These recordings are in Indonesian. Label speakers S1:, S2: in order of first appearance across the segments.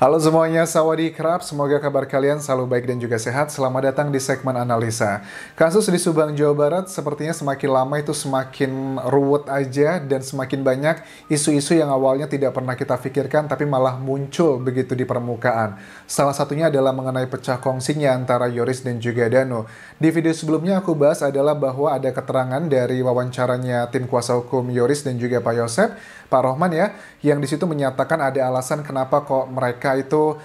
S1: Halo semuanya, sawadee krab. Semoga kabar kalian selalu baik dan juga sehat. Selamat datang di segmen analisa. Kasus di Subang, Jawa Barat sepertinya semakin lama itu semakin ruwet aja dan semakin banyak isu-isu yang awalnya tidak pernah kita pikirkan tapi malah muncul begitu di permukaan. Salah satunya adalah mengenai pecah kongsinya antara Yoris dan juga Danu. Di video sebelumnya aku bahas adalah bahwa ada keterangan dari wawancaranya tim kuasa hukum Yoris dan juga Pak Yosep, Pak Rohman ya, yang di situ menyatakan ada alasan kenapa kok mereka itu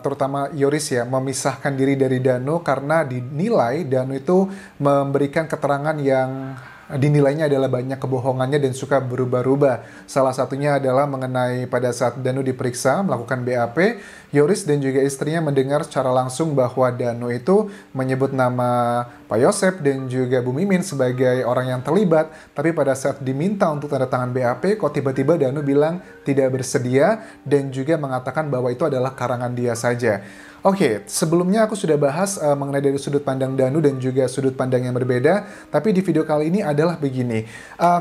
S1: terutama Yoris ya memisahkan diri dari Danu karena dinilai Danu itu memberikan keterangan yang dinilainya adalah banyak kebohongannya dan suka berubah-ubah. Salah satunya adalah mengenai pada saat Danu diperiksa melakukan BAP, Yoris dan juga istrinya mendengar secara langsung bahwa Danu itu menyebut nama Pak Yosep dan juga Bu Mimin sebagai orang yang terlibat. Tapi pada saat diminta untuk tanda tangan BAP, kok tiba-tiba Danu bilang tidak bersedia dan juga mengatakan bahwa itu adalah karangan dia saja. Oke, sebelumnya aku sudah bahas mengenai dari sudut pandang Danu dan juga sudut pandang yang berbeda, tapi di video kali ini adalah begini.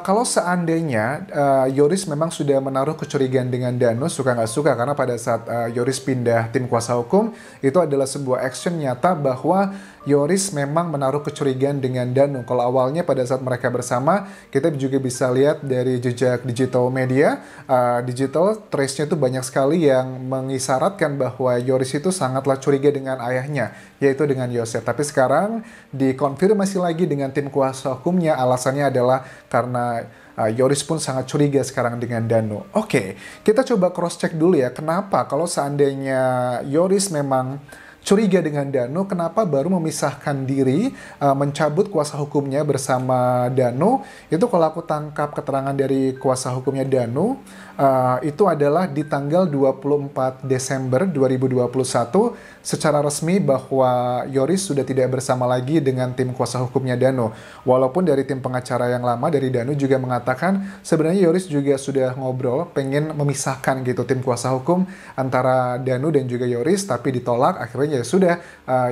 S1: Kalau seandainya Yoris memang sudah menaruh kecurigaan dengan Danu, suka nggak suka, karena pada saat Yoris pindah tim kuasa hukum, itu adalah sebuah action nyata bahwa Yoris memang menaruh kecurigaan dengan Danu. Kalau awalnya pada saat mereka bersama, kita juga bisa lihat dari jejak digital media, digital trace-nya itu banyak sekali yang mengisyaratkan bahwa Yoris itu sangatlah curiga dengan ayahnya, yaitu dengan Yosef. Tapi sekarang dikonfirmasi lagi dengan tim kuasa hukumnya, alasannya adalah karena Yoris pun sangat curiga sekarang dengan Danu. Oke, kita coba cross check dulu ya, kenapa kalau seandainya Yoris memang curiga dengan Danu, kenapa baru memisahkan diri, mencabut kuasa hukumnya bersama Danu. Itu kalau aku tangkap keterangan dari kuasa hukumnya Danu, itu adalah di tanggal 24 Desember 2021 secara resmi bahwa Yoris sudah tidak bersama lagi dengan tim kuasa hukumnya Danu. Walaupun dari tim pengacara yang lama dari Danu juga mengatakan sebenarnya Yoris juga sudah ngobrol pengen memisahkan gitu tim kuasa hukum antara Danu dan juga Yoris, tapi ditolak. Akhirnya ya sudah,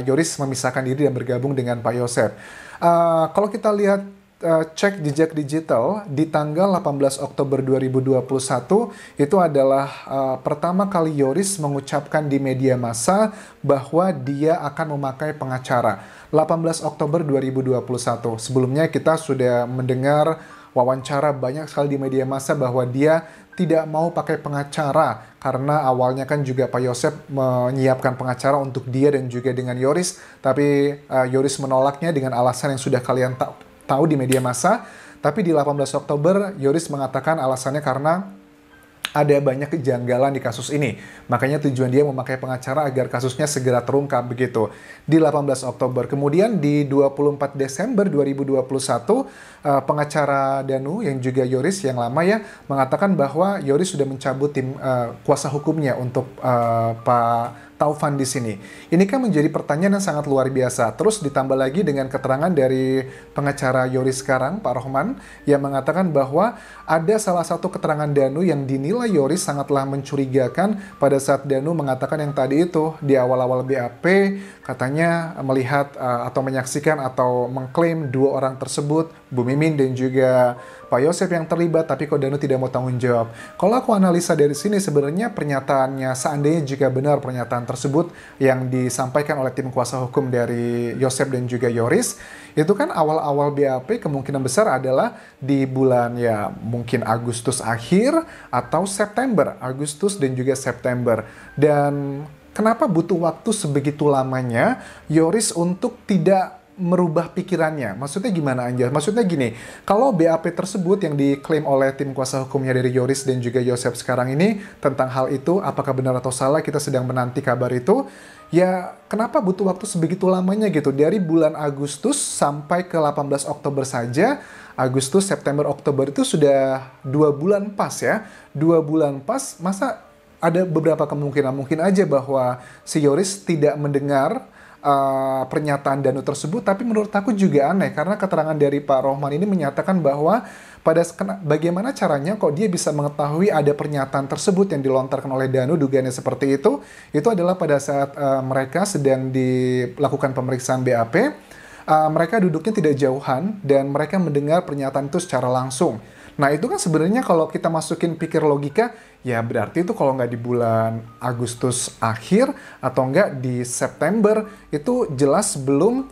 S1: Yoris memisahkan diri dan bergabung dengan Pak Yosep. Kalau kita lihat cek jejak digital di tanggal 18 Oktober 2021 itu adalah pertama kali Yoris mengucapkan di media massa bahwa dia akan memakai pengacara. 18 Oktober 2021. Sebelumnya kita sudah mendengar wawancara banyak sekali di media massa bahwa dia tidak mau pakai pengacara karena awalnya kan juga Pak Yosep menyiapkan pengacara untuk dia dan juga dengan Yoris, tapi Yoris menolaknya dengan alasan yang sudah kalian tahu di media massa. Tapi di 18 Oktober Yoris mengatakan alasannya karena ada banyak kejanggalan di kasus ini. Makanya tujuan dia memakai pengacara agar kasusnya segera terungkap begitu. Di 18 Oktober. Kemudian di 24 Desember 2021, pengacara Danu yang juga Yoris yang lama ya, mengatakan bahwa Yoris sudah mencabut tim kuasa hukumnya untuk Pak Taufan di sini. Ini kan menjadi pertanyaan yang sangat luar biasa. Terus ditambah lagi dengan keterangan dari pengacara Yoris sekarang, Pak Rohman, yang mengatakan bahwa ada salah satu keterangan Danu yang dinilai Yoris sangatlah mencurigakan pada saat Danu mengatakan yang tadi itu di awal-awal BAP, katanya melihat atau menyaksikan atau mengklaim dua orang tersebut, Bu Mimin dan juga Pak Yosep yang terlibat, tapi kok Danu tidak mau tanggung jawab. Kalau aku analisa dari sini, sebenarnya pernyataannya, seandainya jika benar pernyataan tersebut yang disampaikan oleh tim kuasa hukum dari Yosep dan juga Yoris, itu kan awal-awal BAP kemungkinan besar adalah di bulan ya mungkin Agustus akhir atau September, Agustus dan juga September. Dan kenapa butuh waktu sebegitu lamanya Yoris untuk tidak merubah pikirannya? Maksudnya gimana Anjas? Maksudnya gini, kalau BAP tersebut yang diklaim oleh tim kuasa hukumnya dari Yoris dan juga Yosep sekarang ini tentang hal itu, apakah benar atau salah, kita sedang menanti kabar itu. Ya, kenapa butuh waktu sebegitu lamanya gitu? Dari bulan Agustus sampai ke 18 Oktober saja, Agustus, September, Oktober itu sudah 2 bulan pas ya. 2 bulan pas, masa ada beberapa kemungkinan, mungkin aja bahwa si Yoris tidak mendengar pernyataan Danu tersebut, tapi menurut aku juga aneh karena keterangan dari Pak Rohman ini menyatakan bahwa bagaimana caranya kok dia bisa mengetahui ada pernyataan tersebut yang dilontarkan oleh Danu, dugaannya seperti itu adalah pada saat mereka sedang dilakukan pemeriksaan BAP, mereka duduknya tidak jauhan dan mereka mendengar pernyataan itu secara langsung. Nah itu kan sebenarnya kalau kita masukin pikir logika, ya berarti itu kalau nggak di bulan Agustus akhir atau nggak di September, itu jelas sebelum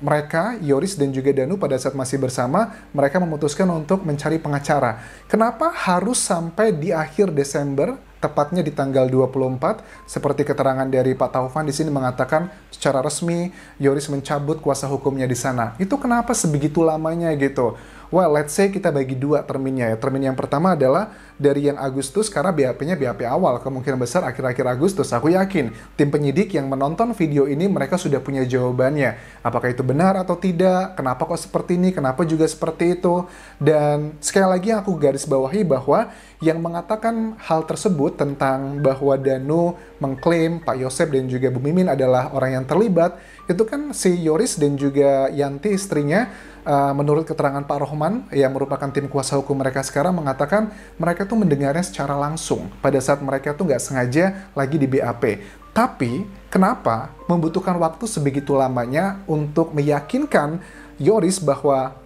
S1: mereka, Yoris dan juga Danu pada saat masih bersama, mereka memutuskan untuk mencari pengacara. Kenapa harus sampai di akhir Desember, tepatnya di tanggal 24, seperti keterangan dari Pak Taufan di sini mengatakan secara resmi Yoris mencabut kuasa hukumnya di sana. Itu kenapa sebegitu lamanya gitu? Well, let's say kita bagi dua terminnya ya. Termin yang pertama adalah dari yang Agustus, karena BAP-nya BAP awal, kemungkinan besar akhir-akhir Agustus. Aku yakin tim penyidik yang menonton video ini mereka sudah punya jawabannya. Apakah itu benar atau tidak? Kenapa kok seperti ini? Kenapa juga seperti itu? Dan sekali lagi aku garis bawahi bahwa yang mengatakan hal tersebut tentang bahwa Danu mengklaim Pak Yosep dan juga Bu Mimin adalah orang yang terlibat, itu kan si Yoris dan juga Yanti istrinya, menurut keterangan Pak Rohman yang merupakan tim kuasa hukum mereka sekarang mengatakan mereka tuh mendengarnya secara langsung pada saat mereka tuh nggak sengaja lagi di BAP. Tapi kenapa membutuhkan waktu sebegitu lamanya untuk meyakinkan Yoris bahwa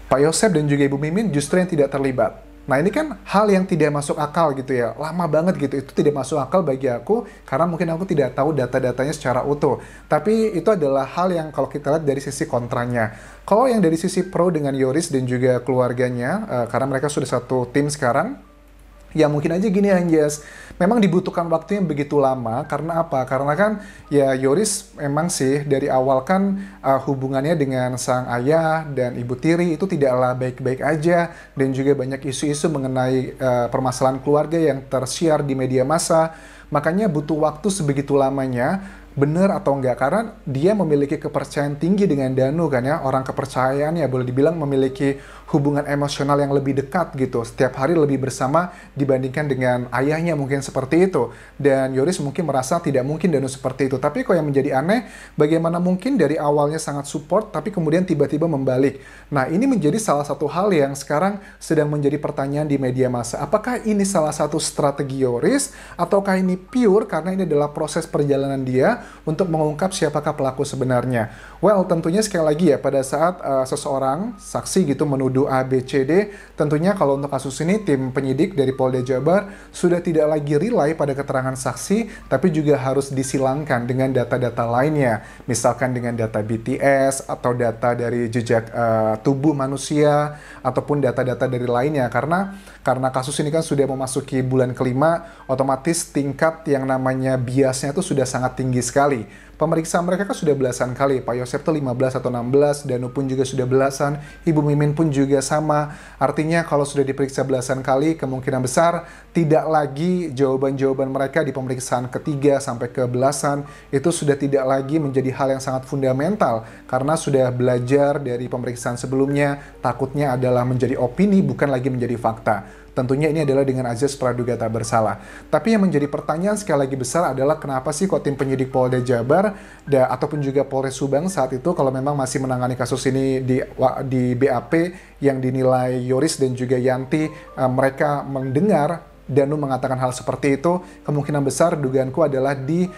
S1: Pak Yosep dan juga Ibu Mimin justru yang tidak terlibat? Nah ini kan hal yang tidak masuk akal gitu ya, lama banget gitu, itu tidak masuk akal bagi aku karena mungkin aku tidak tahu data-datanya secara utuh. Tapi itu adalah hal yang kalau kita lihat dari sisi kontranya. Kalau yang dari sisi pro dengan Yoris dan juga keluarganya, karena mereka sudah satu tim sekarang, ya mungkin aja gini Anjas, memang dibutuhkan waktu yang begitu lama, karena apa? Karena kan ya Yoris memang sih dari awal kan hubungannya dengan sang ayah dan ibu tiri itu tidaklah baik-baik aja, dan juga banyak isu-isu mengenai permasalahan keluarga yang tersiar di media massa, makanya butuh waktu sebegitu lamanya. Bener atau enggak, karena dia memiliki kepercayaan tinggi dengan Danu kan ya, orang kepercayaannya boleh dibilang memiliki hubungan emosional yang lebih dekat gitu, setiap hari lebih bersama dibandingkan dengan ayahnya mungkin seperti itu. Dan Yoris mungkin merasa tidak mungkin Danu seperti itu, tapi kok yang menjadi aneh, bagaimana mungkin dari awalnya sangat support tapi kemudian tiba-tiba membalik. Nah ini menjadi salah satu hal yang sekarang sedang menjadi pertanyaan di media massa. Apakah ini salah satu strategi Yoris ataukah ini pure karena ini adalah proses perjalanan dia untuk mengungkap siapakah pelaku sebenarnya? Well, tentunya sekali lagi ya, pada saat seseorang saksi gitu menuduh A, B, C, D, tentunya kalau untuk kasus ini tim penyidik dari Polda Jabar sudah tidak lagi rely pada keterangan saksi, tapi juga harus disilangkan dengan data-data lainnya, misalkan dengan data BTS atau data dari jejak tubuh manusia ataupun data-data dari lainnya, karena kasus ini kan sudah memasuki bulan kelima, otomatis tingkat yang namanya biasnya itu sudah sangat tinggi sekali. Pemeriksaan mereka kan sudah belasan kali, Pak Yosep tuh 15 atau 16, Danu pun juga sudah belasan, Ibu Mimin pun juga sama. Artinya kalau sudah diperiksa belasan kali, kemungkinan besar tidak lagi jawaban-jawaban mereka di pemeriksaan ketiga sampai ke belasan, itu sudah tidak lagi menjadi hal yang sangat fundamental, karena sudah belajar dari pemeriksaan sebelumnya, takutnya adalah menjadi opini, bukan lagi menjadi fakta. Tentunya ini adalah dengan azas praduga tak bersalah. Tapi yang menjadi pertanyaan sekali lagi besar adalah kenapa sih kok tim penyidik Polda Jabar ataupun juga Polres Subang saat itu kalau memang masih menangani kasus ini di BAP yang dinilai Yoris dan juga Yanti, mereka mendengar Danu mengatakan hal seperti itu, kemungkinan besar dugaanku adalah di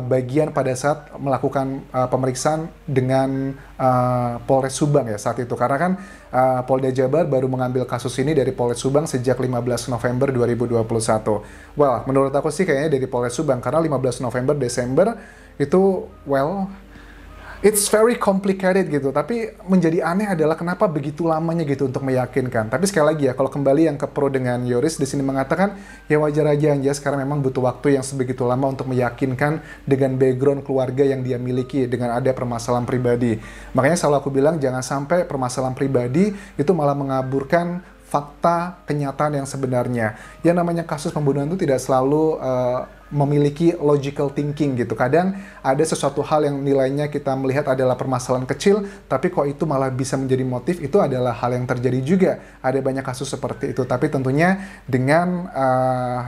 S1: bagian pada saat melakukan pemeriksaan dengan Polres Subang ya saat itu. Karena kan Polda Jabar baru mengambil kasus ini dari Polres Subang sejak 15 November 2021. Well, menurut aku sih kayaknya dari Polres Subang, karena 15 November, Desember itu, well, it's very complicated gitu, tapi menjadi aneh adalah kenapa begitu lamanya gitu untuk meyakinkan. Tapi sekali lagi ya, kalau kembali yang ke pro dengan Yoris di sini mengatakan ya wajar aja Anjas, karena memang butuh waktu yang sebegitu lama untuk meyakinkan dengan background keluarga yang dia miliki dengan ada permasalahan pribadi. Makanya selalu aku bilang jangan sampai permasalahan pribadi itu malah mengaburkan fakta kenyataan yang sebenarnya. Yang namanya kasus pembunuhan itu tidak selalu memiliki logical thinking gitu. Kadang ada sesuatu hal yang nilainya kita melihat adalah permasalahan kecil, tapi kok itu malah bisa menjadi motif, itu adalah hal yang terjadi juga. Ada banyak kasus seperti itu, tapi tentunya dengan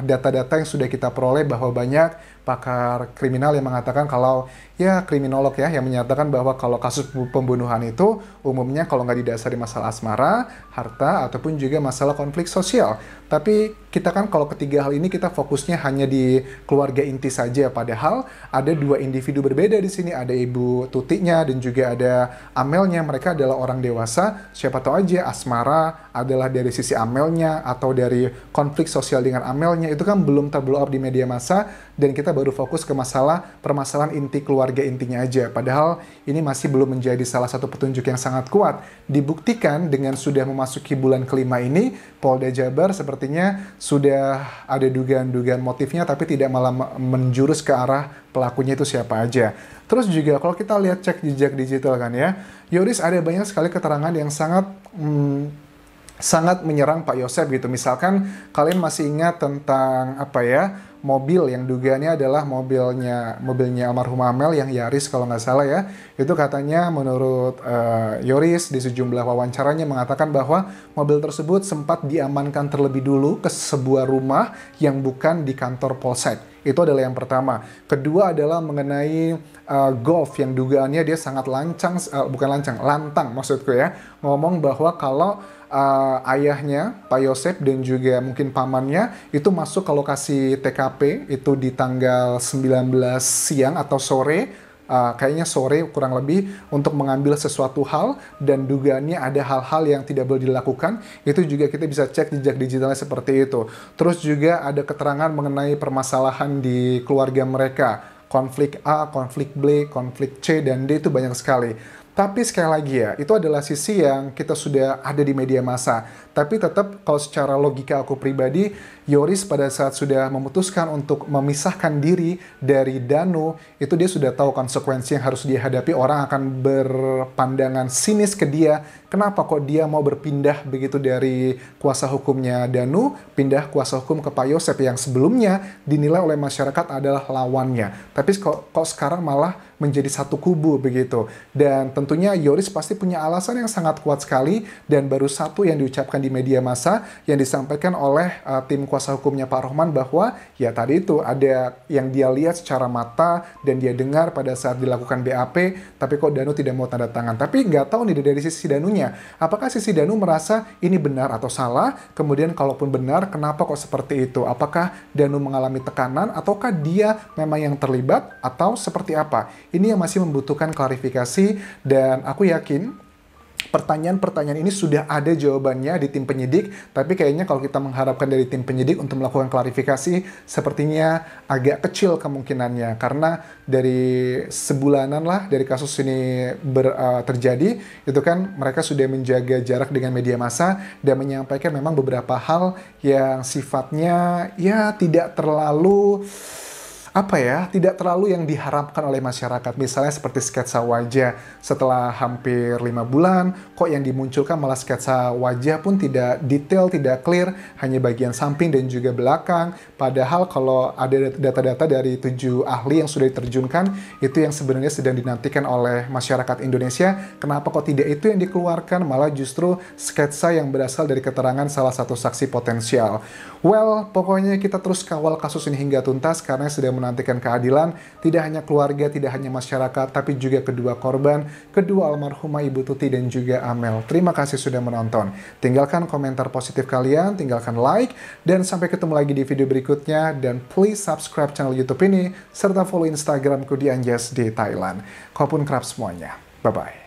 S1: data-data yang sudah kita peroleh bahwa banyak pakar kriminal yang mengatakan kalau ya kriminolog ya yang menyatakan bahwa kalau kasus pembunuhan itu umumnya kalau nggak didasari masalah asmara, harta, ataupun juga masalah konflik sosial. Tapi kita kan kalau ketiga hal ini kita fokusnya hanya di keluarga inti saja. Padahal ada dua individu berbeda di sini. Ada Ibu Tutinya dan juga ada Amelnya. Mereka adalah orang dewasa. Siapa tahu aja asmara adalah dari sisi Amelnya atau dari konflik sosial dengan Amelnya. Itu kan belum terblow up di media massa dan kita baru fokus ke permasalahan inti keluarga intinya aja. Padahal ini masih belum menjadi salah satu petunjuk yang sangat kuat. Dibuktikan dengan sudah memasuki bulan kelima ini, Polda Jabar sepertinya sudah ada dugaan-dugaan motifnya tapi tidak malah menjurus ke arah pelakunya itu siapa aja. Terus juga kalau kita lihat cek jejak digital kan ya, Yoris ada banyak sekali keterangan yang sangat menyerang Pak Yosep gitu. Misalkan kalian masih ingat tentang mobil yang dugaannya adalah mobilnya almarhum Amel yang Yaris kalau nggak salah ya. Itu katanya menurut Yoris di sejumlah wawancaranya mengatakan bahwa mobil tersebut sempat diamankan terlebih dulu ke sebuah rumah yang bukan di kantor Polsek. Itu adalah yang pertama. Kedua adalah mengenai Golf yang dugaannya dia sangat lantang maksudku ya. Ngomong bahwa kalau ayahnya, Pak Yosep dan juga mungkin pamannya itu masuk ke lokasi TKP itu di tanggal 19 siang atau sore, kayaknya sore kurang lebih untuk mengambil sesuatu hal dan dugaannya ada hal-hal yang tidak boleh dilakukan. Itu juga kita bisa cek jejak digitalnya seperti itu. Terus juga ada keterangan mengenai permasalahan di keluarga mereka. Konflik A, konflik B, konflik C, dan D itu banyak sekali. Tapi sekali lagi ya, itu adalah sisi yang kita sudah ada di media massa. Tapi tetap kalau secara logika aku pribadi, Yoris pada saat sudah memutuskan untuk memisahkan diri dari Danu, itu dia sudah tahu konsekuensi yang harus dia hadapi. Orang akan berpandangan sinis ke dia. Kenapa kok dia mau berpindah begitu dari kuasa hukumnya Danu, pindah kuasa hukum ke Pak Yosep yang sebelumnya dinilai oleh masyarakat adalah lawannya. Tapi kok sekarang malah menjadi satu kubu begitu. Dan tentunya Yoris pasti punya alasan yang sangat kuat sekali dan baru satu yang diucapkan di media massa yang disampaikan oleh tim kuasa hukumnya Pak Rohman bahwa ya tadi itu ada yang dia lihat secara mata dan dia dengar pada saat dilakukan BAP, tapi kok Danu tidak mau tanda tangan. Tapi nggak tahu nih dari sisi Danunya, apakah sisi Danu merasa ini benar atau salah, kemudian kalaupun benar, kenapa kok seperti itu? Apakah Danu mengalami tekanan ataukah dia memang yang terlibat atau seperti apa? Ini yang masih membutuhkan klarifikasi dan aku yakin pertanyaan-pertanyaan ini sudah ada jawabannya di tim penyidik, tapi kayaknya kalau kita mengharapkan dari tim penyidik untuk melakukan klarifikasi, sepertinya agak kecil kemungkinannya, karena dari sebulanan lah dari kasus ini terjadi, itu kan mereka sudah menjaga jarak dengan media massa dan menyampaikan memang beberapa hal yang sifatnya ya tidak terlalu tidak terlalu yang diharapkan oleh masyarakat. Misalnya seperti sketsa wajah setelah hampir 5 bulan, kok yang dimunculkan malah sketsa wajah pun tidak detail, tidak clear, hanya bagian samping dan juga belakang. Padahal kalau ada data-data dari 7 ahli yang sudah diterjunkan, itu yang sebenarnya sedang dinantikan oleh masyarakat Indonesia. Kenapa kok tidak itu yang dikeluarkan, malah justru sketsa yang berasal dari keterangan salah satu saksi potensial. Well, pokoknya kita terus kawal kasus ini hingga tuntas karena sedang menantikan keadilan, tidak hanya keluarga, tidak hanya masyarakat, tapi juga kedua korban, kedua almarhumah Ibu Tuti dan juga Amel. Terima kasih sudah menonton. Tinggalkan komentar positif kalian, tinggalkan like, dan sampai ketemu lagi di video berikutnya, dan please subscribe channel YouTube ini, serta follow Instagramku di Anjas di Thailand. Kopun kerap semuanya. Bye-bye.